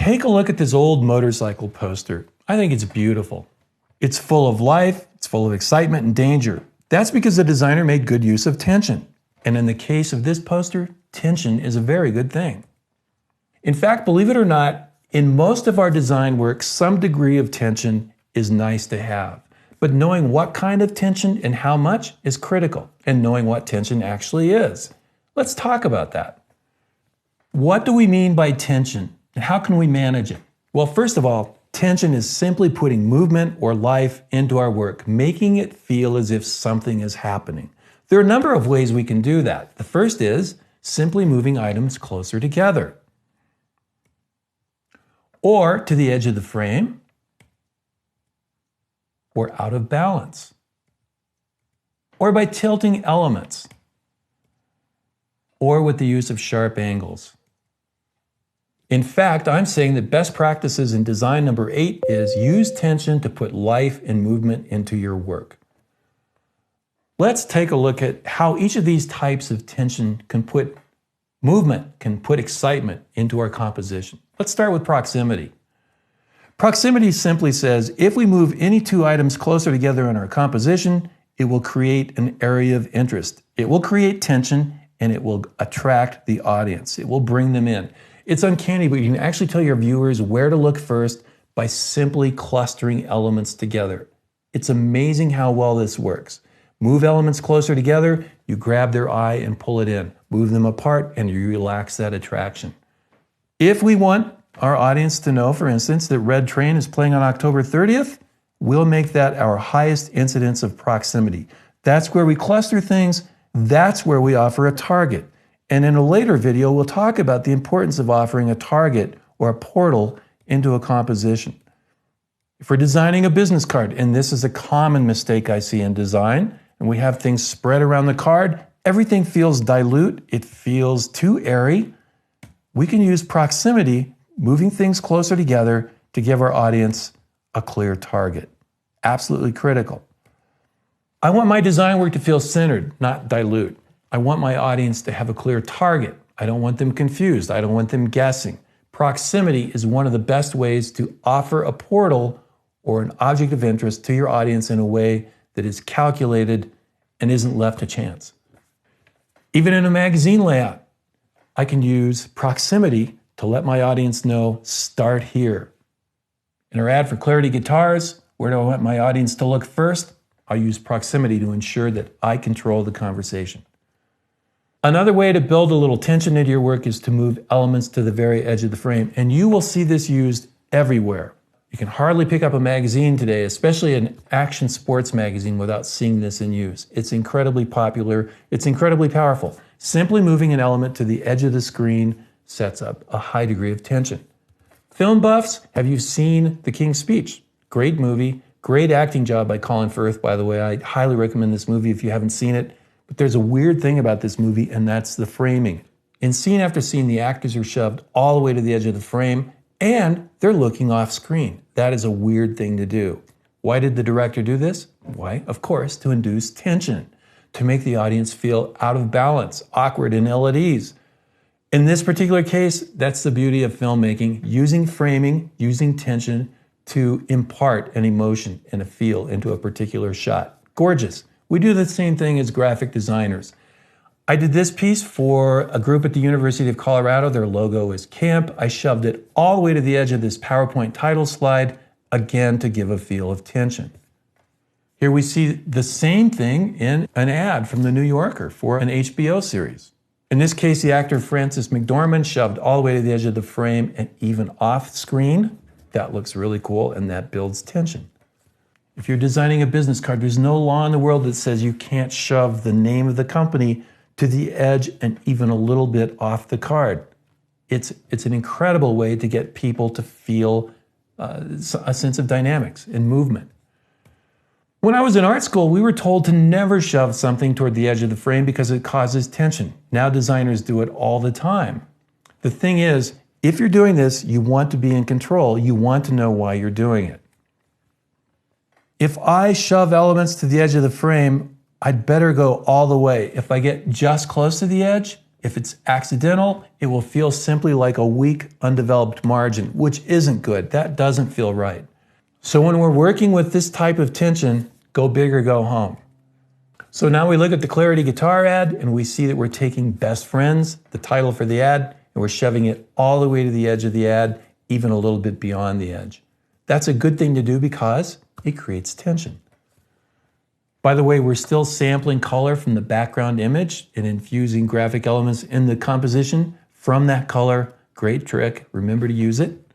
Take a look at this old motorcycle poster. I think it's beautiful. It's full of life, it's full of excitement and danger. That's because the designer made good use of tension. And in the case of this poster, tension is a very good thing. In fact, believe it or not, in most of our design work, some degree of tension is nice to have. But knowing what kind of tension and how much is critical, and knowing what tension actually is. Let's talk about that. What do we mean by tension, and how can we manage it? Well, first of all, tension is simply putting movement or life into our work, making it feel as if something is happening. There are a number of ways we can do that. The first is simply moving items closer together, or to the edge of the frame, or out of balance, or by tilting elements, or with the use of sharp angles. In fact, I'm saying that best practices in design number 8 is use tension to put life and movement into your work. Let's take a look at how each of these types of tension can put movement, can put excitement into our composition. Let's start with proximity. Proximity simply says, if we move any two items closer together in our composition, it will create an area of interest. It will create tension, and it will attract the audience. It will bring them in. It's uncanny, but you can actually tell your viewers where to look first by simply clustering elements together. It's amazing how well this works. Move elements closer together, you grab their eye and pull it in. Move them apart, and you relax that attraction. If we want our audience to know, for instance, that Red Train is playing on October 30th, we'll make that our highest incidence of proximity. That's where we cluster things. That's where we offer a target. And in a later video, we'll talk about the importance of offering a target or a portal into a composition. If we're designing a business card, and this is a common mistake I see in design, and we have things spread around the card, everything feels dilute, it feels too airy. We can use proximity, moving things closer together, to give our audience a clear target. Absolutely critical. I want my design work to feel centered, not dilute. I want my audience to have a clear target. I don't want them confused. I don't want them guessing. Proximity is one of the best ways to offer a portal or an object of interest to your audience in a way that is calculated and isn't left to chance. Even in a magazine layout, I can use proximity to let my audience know, start here. In our ad for Clarity Guitars, where do I want my audience to look first? I'll use proximity to ensure that I control the conversation. Another way to build a little tension into your work is to move elements to the very edge of the frame, and you will see this used everywhere. You can hardly pick up a magazine today, especially an action sports magazine, without seeing this in use. It's incredibly popular. It's incredibly powerful. Simply moving an element to the edge of the screen sets up a high degree of tension. Film buffs, have you seen The King's Speech? Great movie, great acting job by Colin Firth, by the way. I highly recommend this movie if you haven't seen it. But there's a weird thing about this movie, and that's the framing. In scene after scene, the actors are shoved all the way to the edge of the frame, and they're looking off screen. That is a weird thing to do. Why did the director do this? Why? Of course, to induce tension, to make the audience feel out of balance, awkward, and ill at ease. In this particular case, that's the beauty of filmmaking, using framing, using tension to impart an emotion and a feel into a particular shot. Gorgeous. We do the same thing as graphic designers. I did this piece for a group at the University of Colorado. Their logo is camp. I shoved it all the way to the edge of this PowerPoint title slide, again to give a feel of tension. Here we see the same thing in an ad from The New Yorker for an HBO series. In this case, the actor Frances McDormand shoved all the way to the edge of the frame and even off screen. That looks really cool, and that builds tension. If you're designing a business card, there's no law in the world that says you can't shove the name of the company to the edge and even a little bit off the card. It's an incredible way to get people to feel a sense of dynamics and movement. When I was in art school, we were told to never shove something toward the edge of the frame because it causes tension. Now designers do it all the time. The thing is, if you're doing this, you want to be in control. You want to know why you're doing it. If I shove elements to the edge of the frame, I'd better go all the way. If I get just close to the edge, If it's accidental, it will feel simply like a weak, undeveloped margin, which isn't good. That doesn't feel right. So when we're working with this type of tension, go big or go home. So now we look at the Clarity Guitar ad and we see that we're taking Best Friends, the title for the ad, and we're shoving it all the way to the edge of the ad, even a little bit beyond the edge. That's a good thing to do because it creates tension. By the way, we're still sampling color from the background image and infusing graphic elements in the composition from that color. Great trick. Remember to use it.